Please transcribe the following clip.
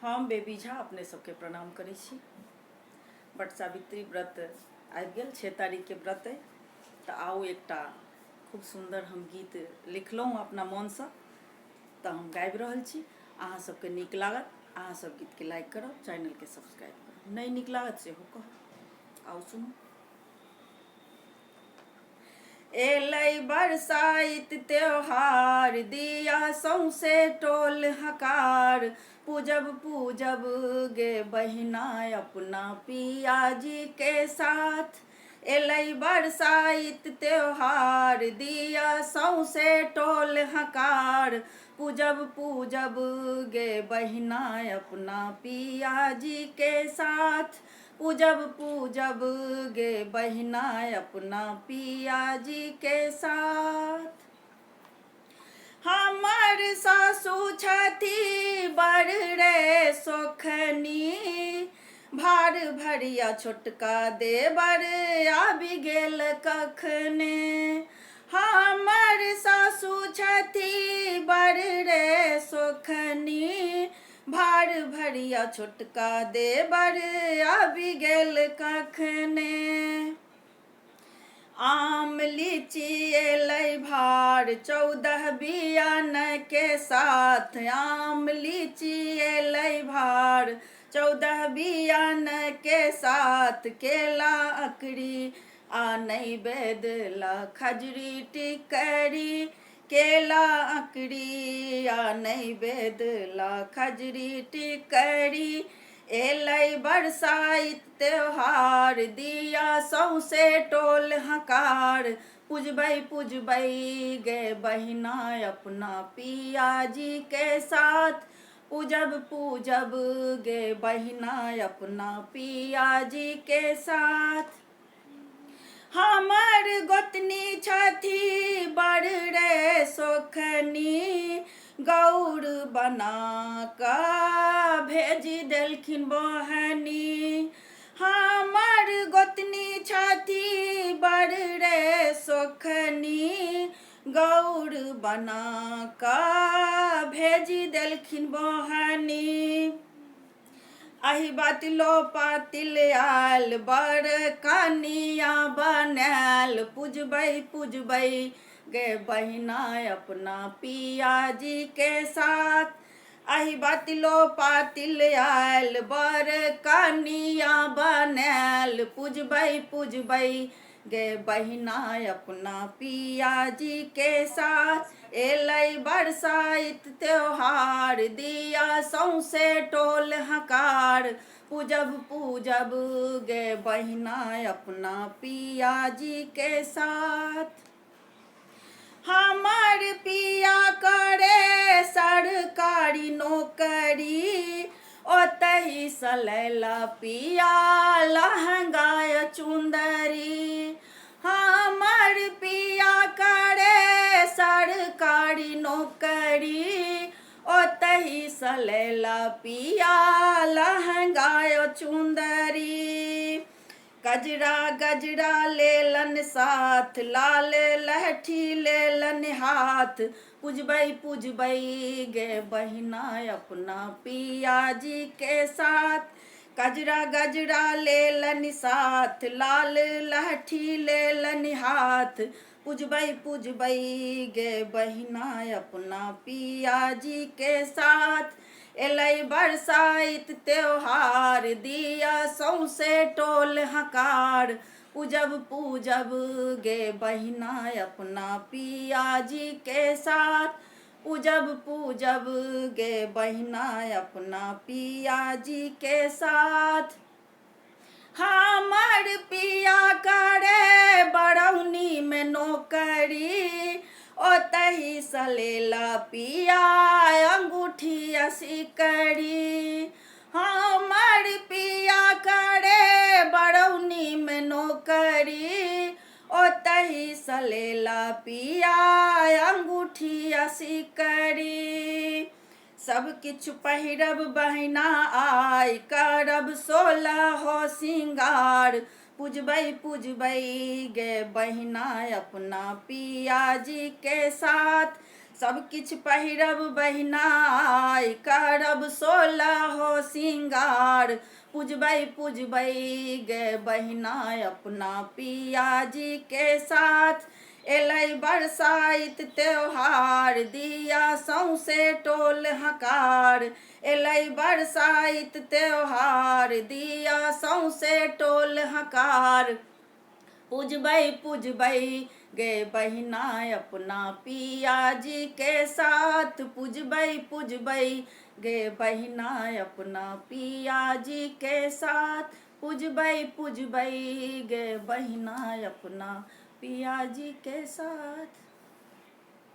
हम बेबी झा अपने सबके प्रणाम करै छी। बट सावित्री व्रत आबि गेल, 6 तारीखके व्रत अइ, तऽ आउ एकटा खूब सुन्दर हम गीत लिखलहुँ अपना मोनसँ, तऽ हम गाबि रहल छी। अहाँ सबके नीक लागत, अहाँ सब गीतके लाइक करब, चैनलके सब्सक्राइब करब। नहि नीक लागत सेहो कहब। आउ सुनू। एलै बरसाइत त्योहार, दिया सौंसे टोल हकार, पूजब पूजब गे बहिना अपना पियाजी के साथ। एलै बरसाइत त्योहार, दिया सौंसे टोल हकार, पूजब पूजब गे बहिना अपना पियाजी के साथ। पूजब पूजब गे बहिना अपना पियाजी के साथ। हमर सासु छथि बड़ रे सोखनी, भार भरिया छोटका देवर आबि गेल कखने। हमर सासु छथि बड़ रे सोखनी, भार भरिया छोटका देवर आबि गेल कखने। आम लीची एलै भार 14 बियान के साथ, आम लीची एलै भार 14 बियान के साथ, केला अकड़ी आ नैवेद्य खजरी टिकरी, केला अकड़ी आ नैवेद्य खजरी टिकरी। एलै बरसाइत त्योहार, दिया सौंसे टोल हकार, पूजबै पूजबै गे बहिना अपना पियाजी के साथ। पूजब पूजब गे बहिना अपना पियाजी के साथ। हमर गोतनी छथि बड़ रे सोखनी, गौर बना कऽ भेजी देलखिन बहनी। हमर गोतनी छथि बड़ रे सोखनी, गौर बना कऽ भेजी देलखिन बहनी। अहि बातिलो पातिल आयल, बड़ कनिया बनायल, पूजबै पूजबै गे बहिना अपना पियाजी के साथ। अहि बातिलो पातिल आयल, बड़ कनिया बनायल, पूजबै पूजबै गे बहिना अपना पियाजी के साथ। एलै बरसाइत त्योहार, दिया सौंसे टोल हकार, पूजब पूजब गे बहिना अपना पियाजी के साथ। हमर पिया करे सरकारी नौकरी, ओतहि सँ लैला पिया लहंगा चुंदरी। हमर पिया करे सरकारी नौकरी, ओतहि सँ लैला पिया लहंगा चुंदरी। गजरा गजरा लेलन साथ, लाल लहठी लेलन हाथ, पूजबै पूजबै गे बहिना अपना पियाजी के साथ। गजरा गजरा लेलन साथ, लाल लहठी लेलन हाथ, पूजबै पूजबै गे बहिना अपना पियाजी के साथ। एलै बरसाइत त्योहार, दिया सौंसे टोल हकार, पूजब पूजब गे बहिना अपना पियाजी के साथ। पूजब पूजब गे बहिना अपना पियाजी के साथ। हमर पिया करे बरौनी में नौकरी, ओतहि सँ लेला पिया अंगूठी आ सिकड़ी। हमर पिया करे बरौनी में नौकरी, ओतहि सँ लेला पिया अंगूठी आ सिकड़ी। सब किछु पहिरब बहिना आइ, करब 16 सिंगार, पूजबै पूजबै गे बहिना अपना पियाजी के साथ। सब किछ पहिरब बहिनाय, करब 16 हो सिंगार। पूजबै पूजबै गे बहिनाय अपना पियाजी के साथ। एलै बरसाइत त्योहार, दिया सौंसे टोल हकार। एलै बरसाइत त्योहार, दिया सौंसे टोल हकार। पूजबै पूजबै गे बहिनाय अपना पियाजी के साथ। पूजबै पूजबै गे बहिनाय अपना पियाजी के साथ। पूजबै पूजबै गे बहिनाय अपना पियाजी के साथ।